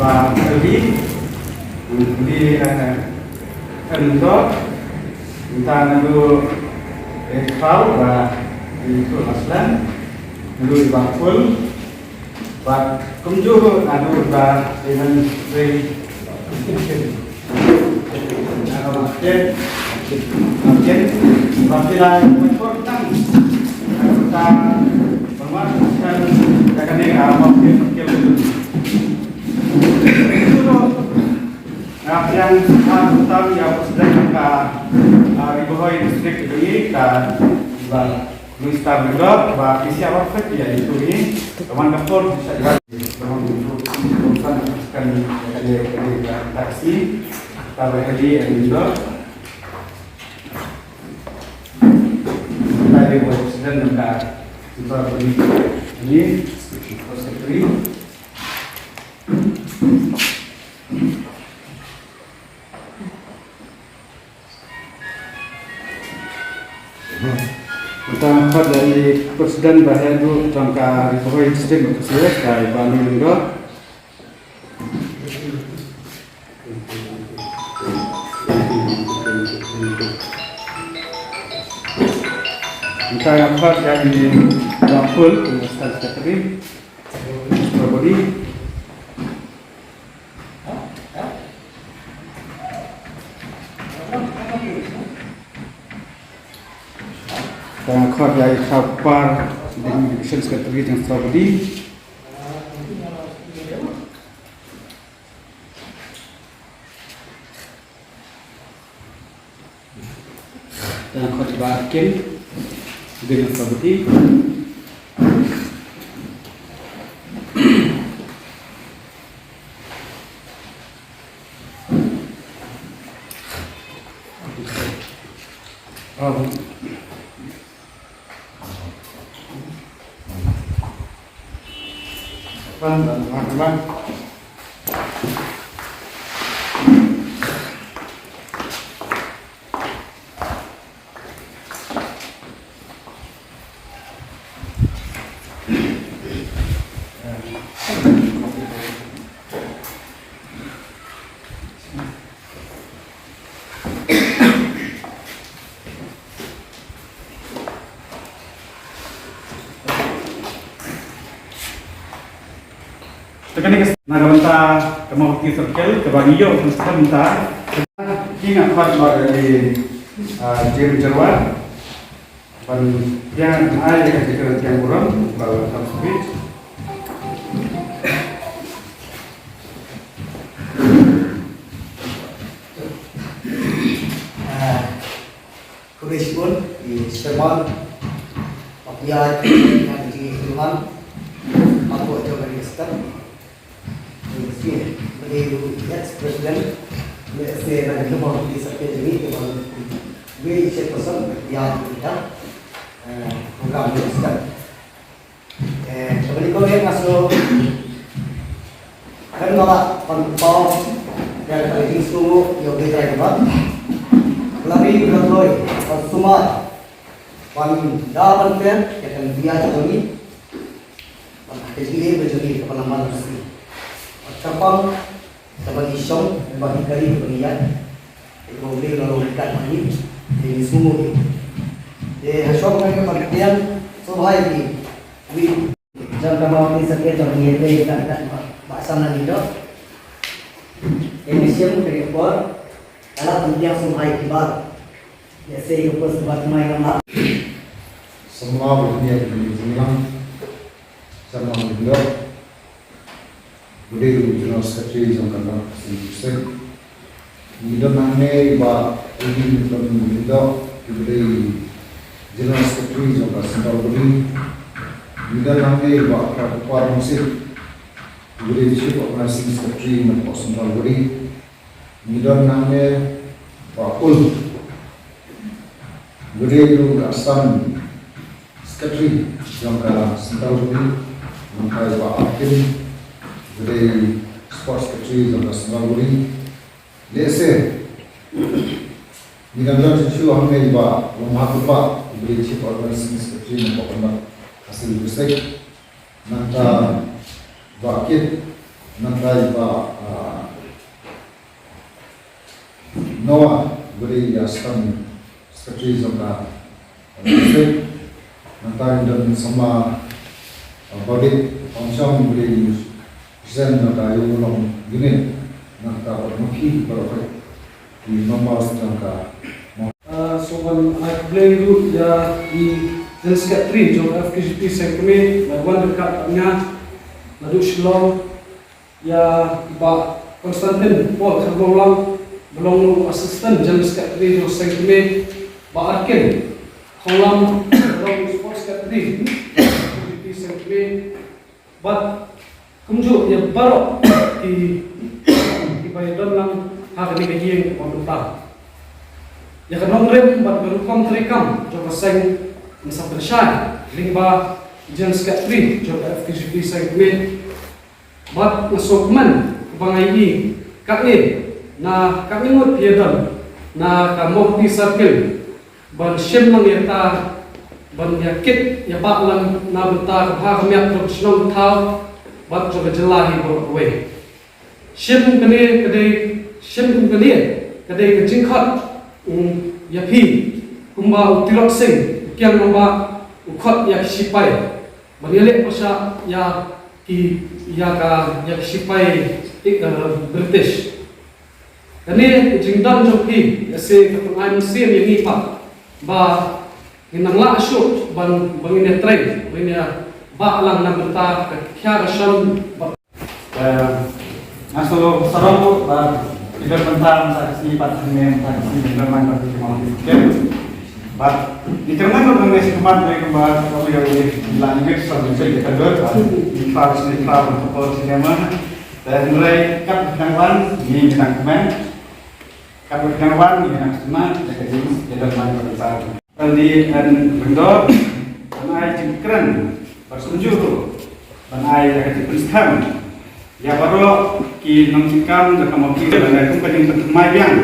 và Elvi di Endor kita nunggu Ekfau và itu Aslan nunggu Bangkul và cũng juga nunggu và dengan về và khi là mình có tăng chúng ta memanfaatkan akan yang yang utama yang sedang di bawah distrik ini dan Minister juga bahwa isi apa ya itu ini teman kapol bisa teman urusan taksi tapi yang juga dari presiden dan kita ini sekretari kita dari presiden bahaya itu jangka Ripohoi District Khusus dari Bali juga kita yang dari Bangkul Universitas Sekretari Berbodi Khot dari Kapar dengan Division Secretary yang Strawberry dan Khot Bakin dengan Strawberry teman-teman tekan nagamenta kemauti circle kebagiyo sebentar ingat khot dari Jim Jerwan dan yang ada di kerajaan kurang bahwa tersebut Kubishpun di Serban Papiat yang di Tuhan aku coba di start beliau ex-president से राज्य मंत्री सबके जमीन के बाद वे इसे पसंद याद किया प्रोग्राम में स्टार्ट कबड्डी को एक असलो kan nolak pantau dan kali semua yang kita dapat lari berloi semua wan dapat kan yang dia jadi jadi berjadi kepala manusia Kapal sebagai isong bagi kali pengiat itu boleh lalu dekat ini di semua ini jadi hasok mereka pengertian subhai ini jangan kamu ini sekian jangan ini dekat bahasa nanti dok emisium dari ekor adalah penting subhai kibar biasa itu sebab main nama semua berniat menjelang sama beliau Budaya General Secretary Jangkauan Singapura. Nido nane ba ini bukan nido Budaya General Secretary Jangkauan Singapura. Nido nane ba Kapar Musik Budaya Chief Organizing Secretary Jangkauan Singapura. Nido nane ba Ul Budaya Asam Secretary Jangkauan Singapura. Mungkin ba Akin dari sports secretary Jangka Singapura. Lese, Nigamjan Chichu Ahmed ba Lumhakupa dari Chief Organizing Secretary Nampak Hasil District. Nanta Bakit nantai ba Noah beri asam secretary zona nantai dan sama bagi langsung beri present nantai ulong gini nantai mungkin berapa di nomor sedangkan So when I play root di Zelska 3 jom FKGP segmen lawan dekatnya lalu Shilong ya ba Konstantin Paul Kerbolang belum asisten Zelska 3 jom segmen ba Arkin Kolam belum Sports 3 FKGP segmen ba kumju ya baru di bayan lang hari ini yang menutang ya kan rem bat berukom terekam coba seng masa bersyai lingba jenis katri coba FKGP segmen bat nasokman kebangai ini kakni na kami ngut piadan na kamu di circle ban shem lang yata ban yakit ya bak lang na bentar ha kami terus nong tau bat coba jelahi boleh shem kene kade kejingkat ya pi kumba utilok sing kian nomba ukot ya sipai menilai pasal ya ki ya sipai British kani jingdan joki ya se kepengai musim yang ni pak ba inang la shoot ban bangine train bangine ba lang na berta kya rasam Masuk sarong ba Iber bentar saksi patahnya saksi bermain pada malam itu. But di kerana bermain sekemat mereka kembali kalau yang lanjut sampai jadi kedua di kelas untuk sinema dan mulai kap kenangan ini kenangan kap kenangan ini kenangan jadi bermain pada saat di benda benai cingkran bersunjuk benai yang diperintah ya baru ki nongsikan dan kamu kita dengan itu kan yang pertama yang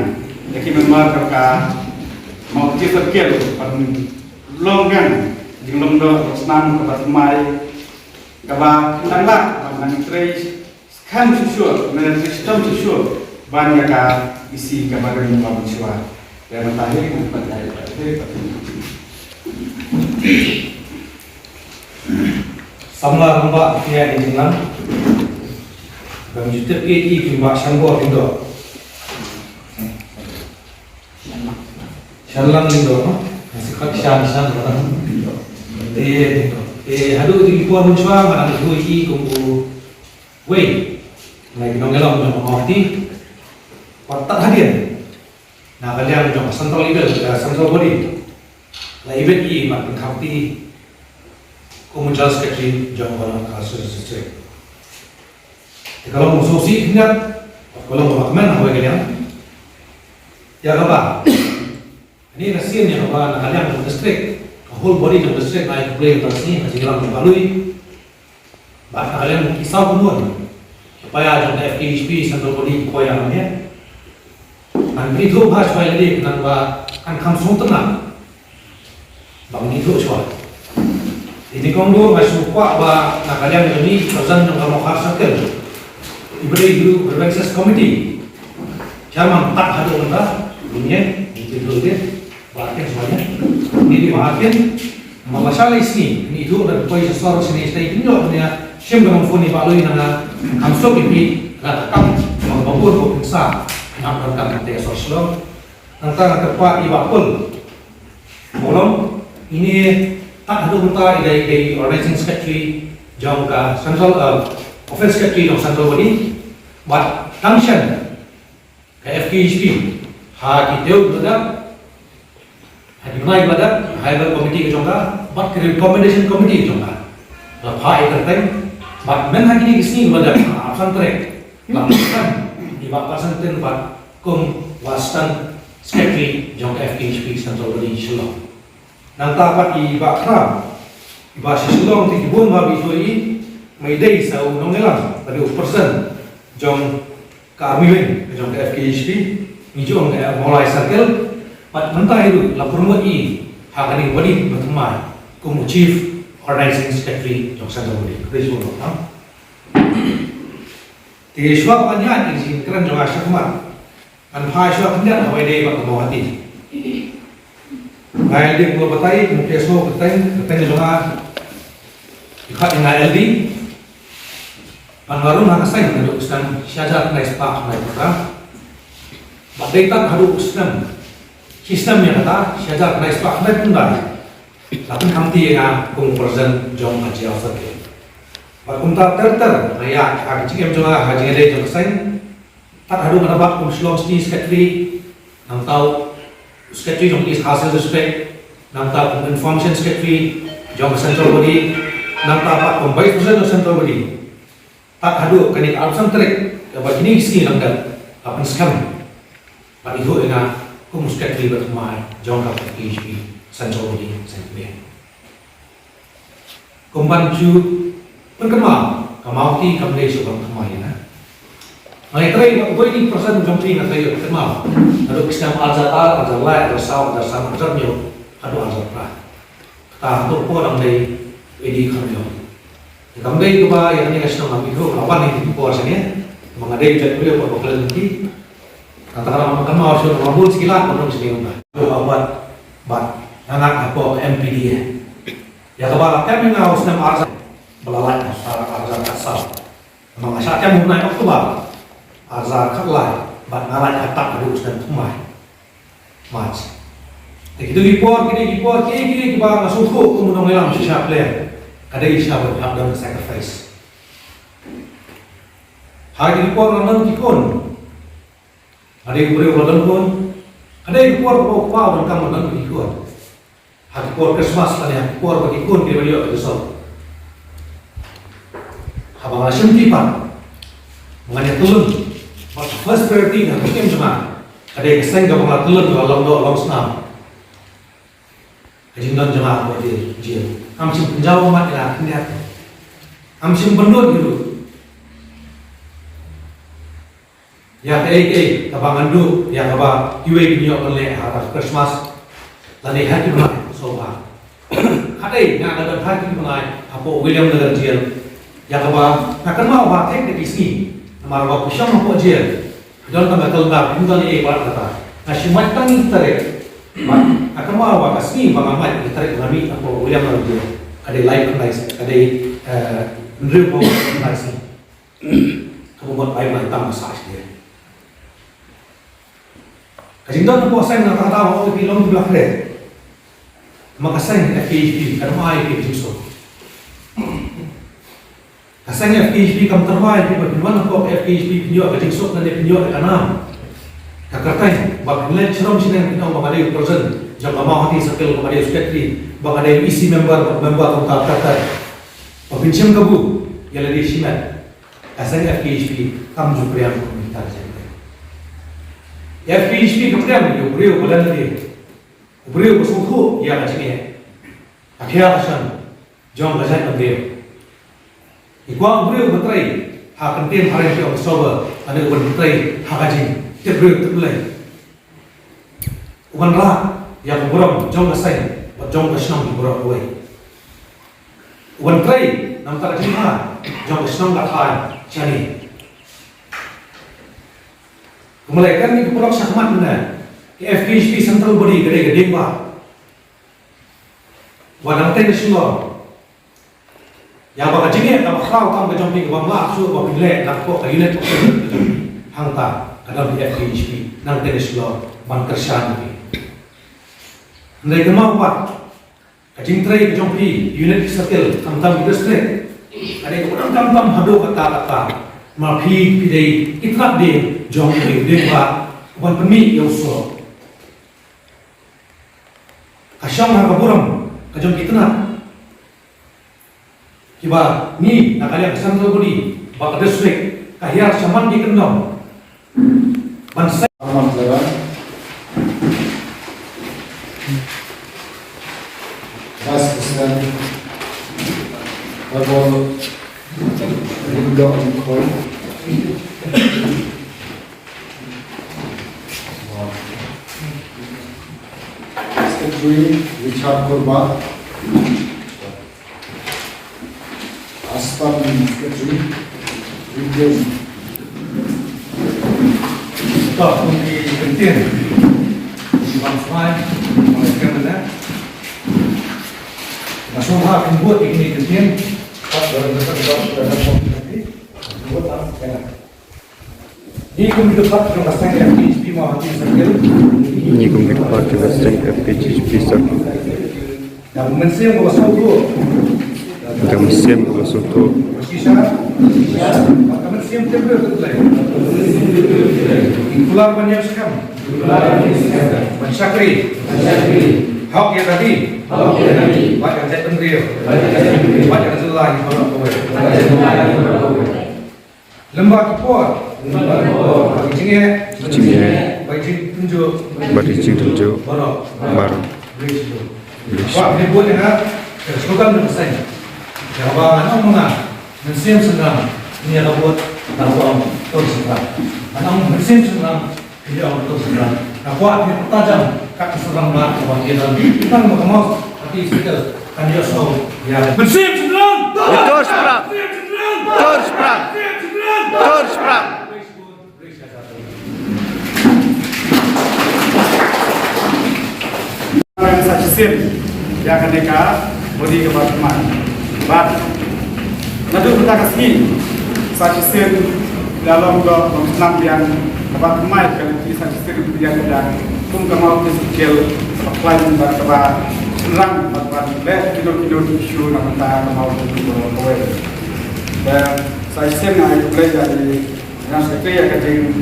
jadi memang kakak mau kita sekir pada longan jilong do senam kepada mai kaba tanglah dengan trace scan susu dengan sistem susu banyak isi kabar yang kamu siwa dan terakhir kepada hari Samla rumba kia di jalan Bang juta ke kumba sanggo lindo. Shallam lindo. Sekat shan orang. Hadu di luar mencuba mana tu kumbu. Wei. Lagi nongelong jom mengerti. Watak hadir. Nah kalian jom santol leader, santol body. Laibet mak mengkapti. Komunal sekretari jom orang kasus sesuai. Kalau musuh sih ingat, kalau mau makan apa kalian? Ya apa? Ini nasinya apa? Nak kalian mau distrik, whole body mau distrik naik play terus ni, masih dalam terbalui. Bahkan kalian mau kisah pun, supaya ada FKHP satu body koyak ni. Nanti itu bahas supaya lagi kenapa kan kamu tenang, bang itu cuaca. Ini kamu masuk kuat bah nak kalian ini pesan yang kamu harus sekali. Diberi dulu berbasis komite. Jangan tak ada orang dunia itu dia bahkan semuanya ini dibahaskan masalah ini itu ada poin sesuatu sini saya itu punya siapa mempunyai value nana kamsok ini katakan membangun bangsa nak berkat dari sosial antara kepak ibakul kolom ini tak ada unta dari organizing secretary jangka central offense secretary of central body buat function ke FKHP ha kita berada di mana berada higher committee ke jangka buat ke recommendation committee ke jangka ha tertentu buat menghadiri di sini berada absen trek langsung di bawah senten buat wastan secretary jangka FKHP central body Shillong nanti apa di bakram di bahasa Shillong di bun babi soi may day sa nongelang pada person jong kamiwen jong FKHP ni jong mulai circle pat mentah itu lapor i hakani body berteman kum chief organizing secretary jong sa body kriso no thì xóa quan nhát thì gì cái răng là sắc mặt anh hai xóa quan nhát ở đây bạn có hati ngày đêm vừa bắt tay một cái số bắt tay rồi ha khát ngày LD anh baru nak saya nak usnan syajar naik spak naik program badai tak haru usnan sistem yang kata syajar naik spak naik pun dah lapan kamti yang kung present jom haji awal ke Bakumta terter, raya haji em jonga haji ada jong sen, tak haru mana bak kum slong sti sekretari, nang tahu sekretari jong is hasil respect, nang tahu kum information sekretari jong central body, nang tahu pak kum vice president central body, tak haru kanik arsam terik, bagi ni isi nang dah, apan scam, bagi itu ina kum sekretari bertumai jong kap PHP central body sekretari, kum bantu Pengkemau, kemau ti kamlei sebab kemau ya. Mengenai terakhir, boleh ni persen jompi nak terakhir kemau. Ada Islam al-Zatar, al-Zalai, al-Saw, al-Sam, al-Zamyo, ada al-Zatra. Kita untuk orang dari edi kamyo. Kamlei tu bah yang ni kasih nama itu lawan ini di bawah sini. Mengadai jad beliau buat bakal nanti. Katakanlah kemau sudah mampu sekilas, mampu sini untuk. Buat anak apa MPD ya. Ya kalau kami ngau Islam al-Zatar. Belalai arzar kasar, mengasahkan mengenai Oktober, arzar kerlai, bat ngalai atak adus dan tumai, mas. Begitu dipor, kini kita masuk ke kemudian dalam sisa player, kadai sisa berhak sacrifice. Hari dipor namun tikun, ada yang beri wadah pun, ada yang dipor bawa dan kamu dan tikun. Hari dipor Christmas tadi, dipor bagi kun dia beliau besok. Abang Hashim tipan mengenai turun first priority yang mungkin cuma ada yang seng abang turun dalam senam kejindan jemaah buat dia Hashim penjauh mat ila niat Hashim bendut dulu ya abang andu yang abang kiwe punya oleh atas Christmas lani hati menai soba kadai nak ada hati menai apa William dengan dia yang apa nak kenal apa teknik isi nama apa pusang apa je dalam tengah kelab bukan ini barat kata nasi matang tarik nak kenal apa kasih bangamat tarik kami apa William lagi ada live nice ada review nice kamu buat baik mantap massage dia kajindan apa saya nak tahu apa film di belakang maka saya FPHP kerana ai so Kasanya FPHP kam terbaik di bagaimana kok FPHP pinjau ke jingsok dan dia pinjau ke kanam. Kakartain, bagaimana ceram sini pinjau bagaimana person jam mau hati sekali bagaimana sekretari bagaimana isi member kontak kata. Pembincang kabu yang lebih simat. Kasanya FPHP kam juga yang komentar jadi. FPHP kemudian dia beriau bulan lagi. Beriau bersuku yang macam ni. Akhirnya asan jom baca beriau. Igual beliau berterai, hak kentin hari itu Oktober, ada berterai hak haji, dia beliau terpilih. Bukan lah, yang beram jom kesai, jom kesenang beram boleh. Bukan terai, nampak haji mana, jom kesenang lakukan cari. Kemudian kan itu pulau sakmat mana, FPHP Central Body gede bah, wadang teknis semua. Yang bapa jingit, bapa kau kamu kejompi ke bapa suruh bapa pilih nak kau unit hangta kadang dia FPHP nang tenis lo ban kerjaan ni. Ndai kemau buat kajing tray kejompi unit circle hangta industri. Ada kurang tam hado kata mapi pidai itlak dia jompi dia buat ban pemi yoso. Kasyam harga buram kejompi tenat. Kiba ni nak kalian kesan terbudi bak distrik kahiyar saman di kendong bansai Selamat jalan. Vice President Level Rindo Nkoi Secretary Richard Kurba Assistant Secretary William Contoh di Kentin, di Bang Sungai, mereka mana? Nah, semua akan buat ini Kentin. Ini kami dapat dengan yang PHP mau hati sakit. Ini kami dapat dengan PHP sakit. Dan mensiam bawasau tu. Dan mensiam bawasau tu. Sisa, maka mensiam terber terlai. Pulang banyak sekali. Mencakri. Hak yang tadi. Wajah saya pendiriu. Wajah Rasulullah yang Allah kawai. Lembah kipor. Bagi cingnya. Bagi tunjuk. Baru. Wah, ini buat yang slogan bersama. Yang anak menang, mensiam senang. Ini adalah buat dakwah terus senang. Anak mensiam senang, ini adalah terus senang. Dakwah ini tajam, kaki serang mat, kewajiban. Kita mau hati kita kan dia so ya. Mensiam senang. Terus perang. Terus perang. Terus perang. Sajisim yang keneka bodi ke Batman. Bat nadu kita kasih sajisim dalam do mengenam yang Batman kalau di sajisim dia dan pun kemau disikil apply batba serang batba le kilo isu nak kita kemau untuk kowe. Dan sajisim yang apply dari yang sekali yang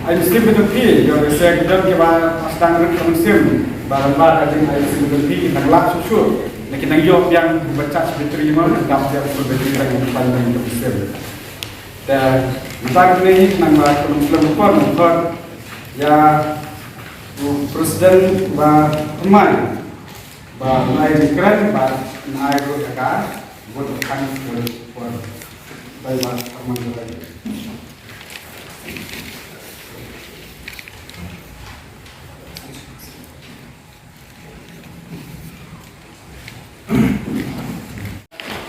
I muslim betul pi, yang saya kita kita astang muslim, barang-barang yang I muslim betul pi kita gelap susu, lekin yang yang baca seperti mana, dapat dia berbeda dengan pandangan muslim. Dan entah ini nama muslim pun ya presiden pemain, naik keren, naik roda, buat kan buat baik teman lain.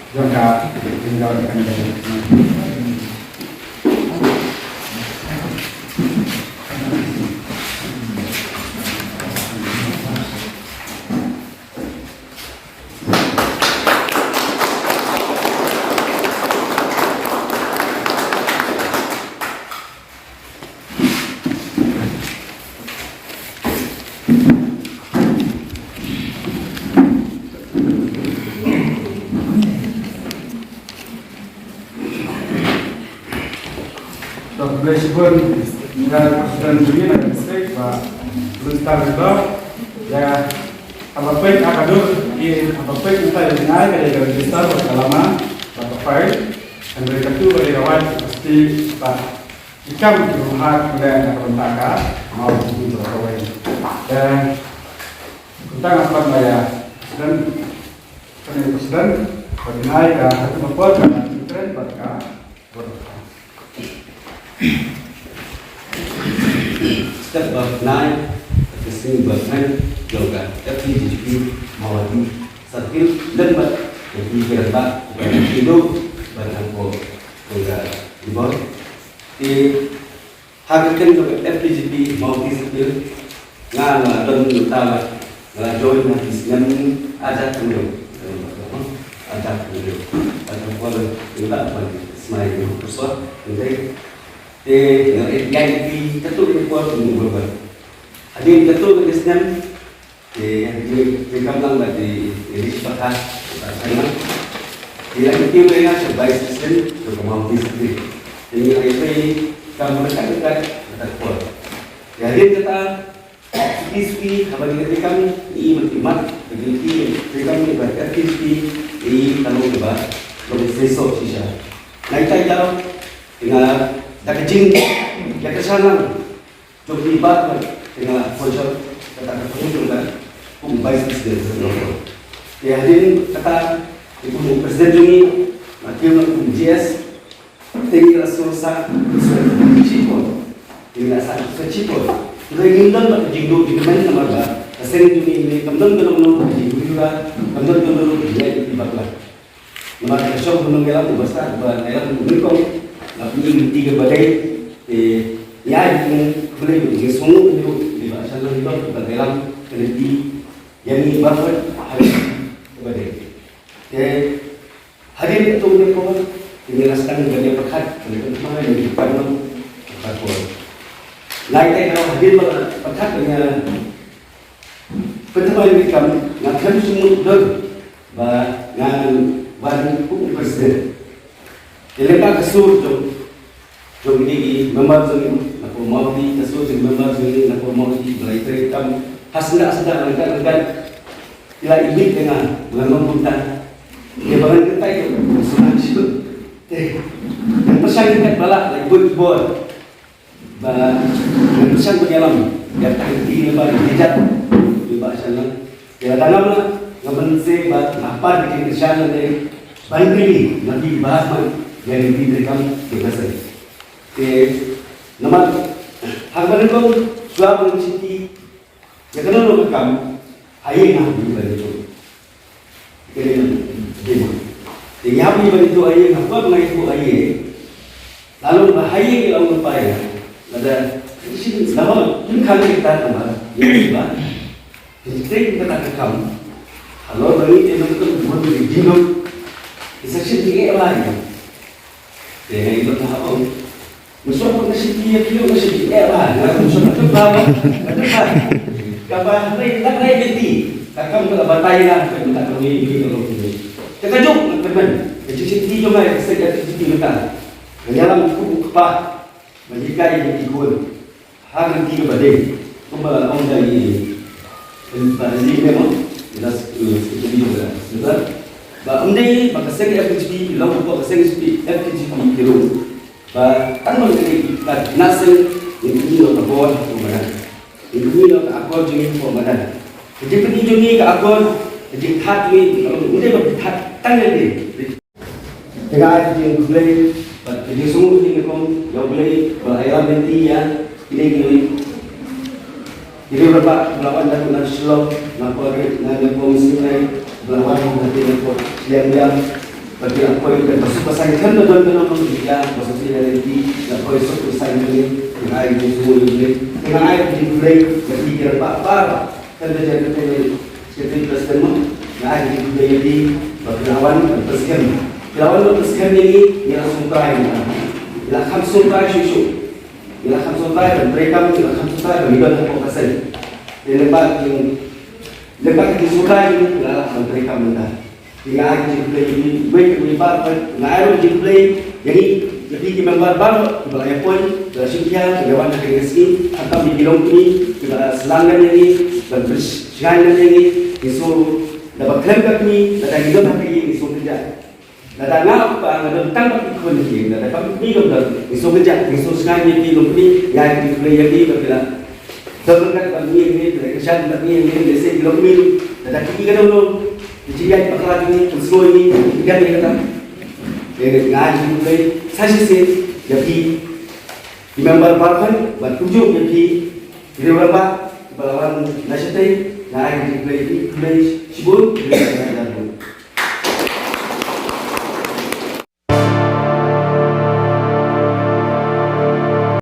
Jangka tinggal Meskipun dan dunia dan mistake Pak Lustar itu ya apa-apa akadur di apa-apa kita yang naik dari register lama apa-apa dan mereka itu dari awal pasti Pak ikan di rumah dan pemerintah mau di bawah dan kita ngapain bayar dan presiden bagi naik ke tempat dan tren berkah Step of 9, the same government yoga, FPGP, Mawadi, Sakil, dan yang digerak hidup barang ko yoga di bawah. Di hakikat juga FPGP Mawadi Sakil, nggak don utama, nggak join nanti siang ada tunggu, ada kalau kita bagi semai persoal, nanti yang di ketul di kuat mengumpulkan. Ada yang ketul kegiatan di kampung di sepakat karena yang itu mereka sebagai sistem berkembang bisnis. Jadi hari ini kamu mereka kita kuat. Jadi kita bisnis apa yang kami ini berkhidmat begini kami berarti ini kalau kita lebih besok sisa. Naik tajam dengan tak kecil, tak kesana, jom libat dengan sponsor, kata pengunjung baik bisnis. Ya hari kata ibu presiden ini, macam GS, tinggi rasa cipol, tinggi rasa cipol. Jadi kita jinggo di mana nama sering ini kemudian juga kemudian dia dibatlah. Nama kesok menunggu besar, bahkan mereka ini tiga badai ya yang boleh begini semua itu di bahasa itu dalam peneliti yang ini bapak harus kepada hadir itu mereka menjelaskan banyak perkat teman-teman yang di depan berkuat. Naik kalau hadir perkat dengan pertemuan ini kami ngakan semua dor dengan bahan hukum presiden. Lepas kesur tu ini memang tu aku mau di kesur tu memang tu aku mau di belajar kami hasil mereka bila ini dengan membutuhkan dia bangun kita itu semua itu yang pesan kita balak lagi buat yang pesan penyalam yang tadi lepas dijat di bahasa sana ya dalam ngamen se apa di kesana dari banding nanti bahas yang diberikan bahasa nama hanggaran kau suara menciti ya kenal lo kamu ayah nak beri itu kerana jadi apa yang itu ayah apa mengenai itu ayah lalu bahaya kita lupa ya ada di sini nama ini kalau kita tambah ini bah jadi kita tak kamu kalau bagi itu buat dari jinak bisa sih lagi dengan itu apa musuh pun masih dia masih lah musuh itu apa kapan nak beti kakak kita batai lah kita tak ini terkejut teman jadi sini cuma saya jadi kita dalam buku apa menjadi yang ikut hari ini badai kembali orang dari Brazil memang jelas seperti itu sudah Bagaimana maka saya FGP lalu apa saya FGP kilo kan menjadi nasib ini lo kabur kemudian ini lo kabur jadi kemudian jadi penjuni kabur jadi tat ini ini tat tanya ni dengan yang boleh jadi semua ini kau yang boleh berayam nanti ya ini jadi berapa melawan dan nasional nampak dengan komisi lain melawan nanti nampak yang bagi apa yang masuk pasangan dan dia masuk dari apa yang masuk pasangan ini dengan air semua ini dengan air dimulai jadi berapa kan terjadi seperti presiden dengan air dimulai jadi berlawan presiden ini langsung terakhir langsung terakhir langsung terakhir mereka langsung terakhir hidup dan pasal lepas disukai ini adalah mereka menang. Dengan jumlah ini baik melibatkan ngaruh jumlah jadi member baru belanja poin bersedia dewan agresi atau di kilom ini kita selanggan ini dan berselangan ini disuruh dapat klaim kami dan juga tapi ini disuruh kerja. Dan ngap ada tambah ikon ini dan kami ini juga disuruh kerja disuruh selanggan ini kilom ini yang jumlah ini berbeda. Sebelumnya kami ini berkesan kami ini desa kilom ini dan kita dulu Jian perkara ini, usul ini, tiga dia kata, ngaji mulai sahaja jadi member parkan, bertujuh jadi berapa balawan nasional, ngaji mulai sibuk,